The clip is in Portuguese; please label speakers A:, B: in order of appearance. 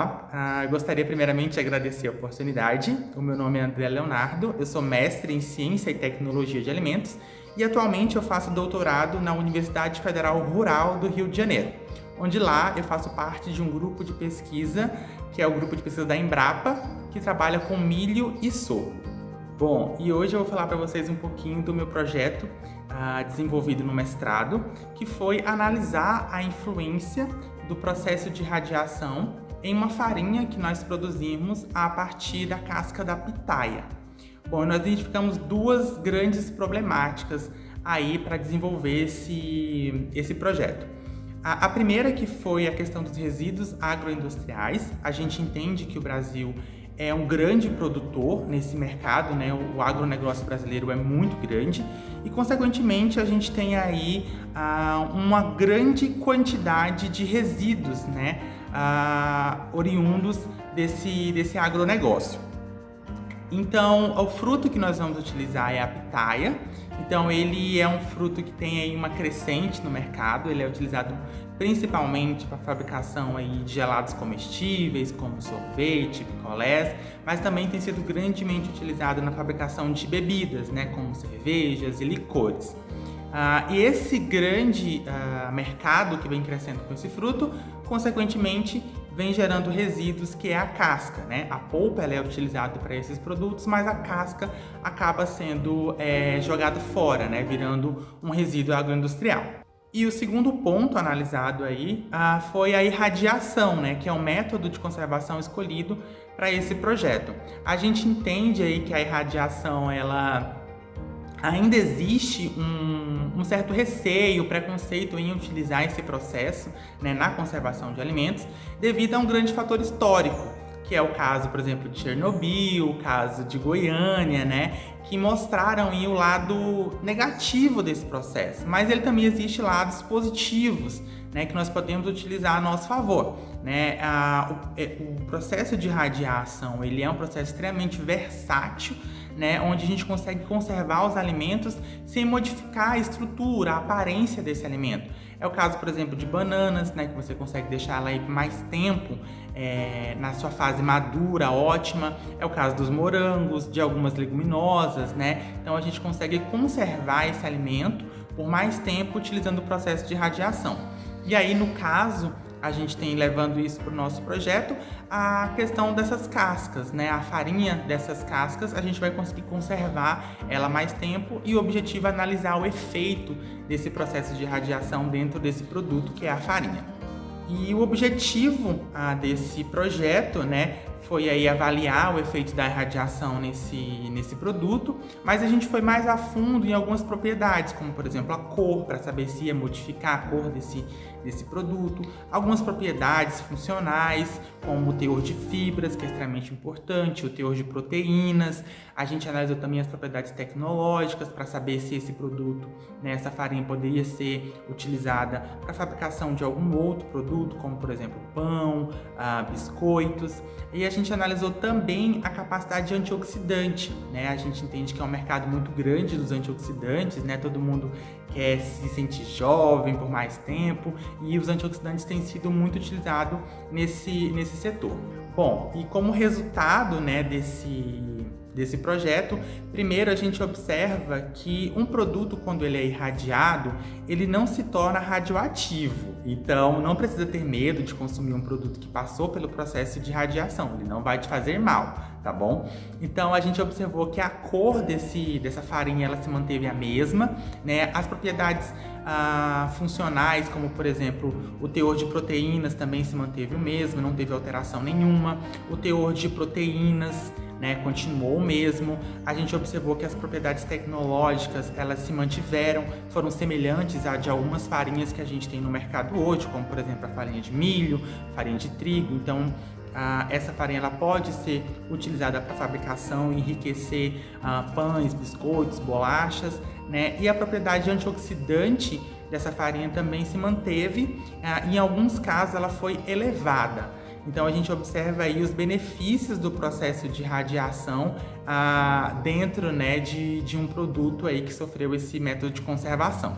A: Olá, gostaria primeiramente de agradecer a oportunidade. O meu nome é André Leonardo, eu sou mestre em Ciência e Tecnologia de Alimentos e atualmente eu faço doutorado na Universidade Federal Rural do Rio de Janeiro, onde lá eu faço parte de um grupo de pesquisa, que é o grupo de pesquisa da Embrapa, que trabalha com milho e sorgo. Bom, e hoje eu vou falar para vocês um pouquinho do meu projeto desenvolvido no mestrado, que foi analisar a influência do processo de radiação em uma farinha que nós produzimos a partir da casca da pitaia. Bom, nós identificamos duas grandes problemáticas aí para desenvolver esse projeto. A primeira que foi a questão dos resíduos agroindustriais. A gente entende que o Brasil é um grande produtor nesse mercado, né? O agronegócio brasileiro é muito grande e, consequentemente, a gente tem aí uma grande quantidade de resíduos, né? Oriundos desse agronegócio. Então, o fruto que nós vamos utilizar é a pitaia. Então, ele é um fruto que tem aí uma crescente no mercado. Ele é utilizado principalmente para a fabricação aí de gelados comestíveis, como sorvete, picolés, mas também tem sido grandemente utilizado na fabricação de bebidas, né, como cervejas e licores. E esse grande mercado que vem crescendo com esse fruto, consequentemente, vem gerando resíduos, que é a casca, né? A polpa ela é utilizada para esses produtos, mas a casca acaba sendo jogada fora, né? Virando um resíduo agroindustrial. E o segundo ponto analisado aí foi a irradiação, né? Que é o método de conservação escolhido para esse projeto. A gente entende aí que a irradiação, ela ainda existe um certo receio, preconceito em utilizar esse processo, né, na conservação de alimentos, devido a um grande fator histórico, que é o caso, por exemplo, de Chernobyl, o caso de Goiânia, né, que mostraram aí o lado negativo desse processo, mas ele também existe lados positivos, né, que nós podemos utilizar a nosso favor, né? O processo de radiação, ele é um processo extremamente versátil, né, onde a gente consegue conservar os alimentos sem modificar a estrutura, a aparência desse alimento. É o caso, por exemplo, de bananas, né, que você consegue deixar ela aí mais tempo na sua fase madura, ótima. É o caso dos morangos, de algumas leguminosas, né? Então a gente consegue conservar esse alimento por mais tempo utilizando o processo de radiação. E aí, no caso, a gente tem, levando isso para o nosso projeto, a questão dessas cascas, né? A farinha dessas cascas, a gente vai conseguir conservar ela mais tempo e o objetivo é analisar o efeito desse processo de radiação dentro desse produto, que é a farinha. E o objetivo desse projeto, né, foi aí avaliar o efeito da radiação nesse produto, mas a gente foi mais a fundo em algumas propriedades, como por exemplo a cor, para saber se ia modificar a cor desse produto, algumas propriedades funcionais, como o teor de fibras, que é extremamente importante, o teor de proteínas. A gente analisou também as propriedades tecnológicas para saber se esse produto, né, essa farinha poderia ser utilizada para a fabricação de algum outro produto, como por exemplo pão, biscoitos. E a gente analisou também a capacidade de antioxidante, né? A gente entende que é um mercado muito grande dos antioxidantes, né? Todo mundo quer se sentir jovem por mais tempo e os antioxidantes têm sido muito utilizados nesse setor. Bom, e como resultado, né, desse projeto, primeiro a gente observa que um produto, quando ele é irradiado, ele não se torna radioativo. Então, não precisa ter medo de consumir um produto que passou pelo processo de radiação, ele não vai te fazer mal, tá bom? Então, a gente observou que a cor dessa farinha, ela se manteve a mesma, né? As propriedades funcionais, como por exemplo, o teor de proteínas também se manteve o mesmo, não teve alteração nenhuma. O teor de proteínas, né, continuou o mesmo. A gente observou que as propriedades tecnológicas, elas se mantiveram, foram semelhantes a de algumas farinhas que a gente tem no mercado hoje, como por exemplo a farinha de milho, farinha de trigo. Então, essa farinha ela pode ser utilizada para fabricação e enriquecer pães, biscoitos, bolachas, né? E a propriedade antioxidante dessa farinha também se manteve, em alguns casos ela foi elevada. Então a gente observa aí os benefícios do processo de radiação dentro, né, de um produto aí que sofreu esse método de conservação.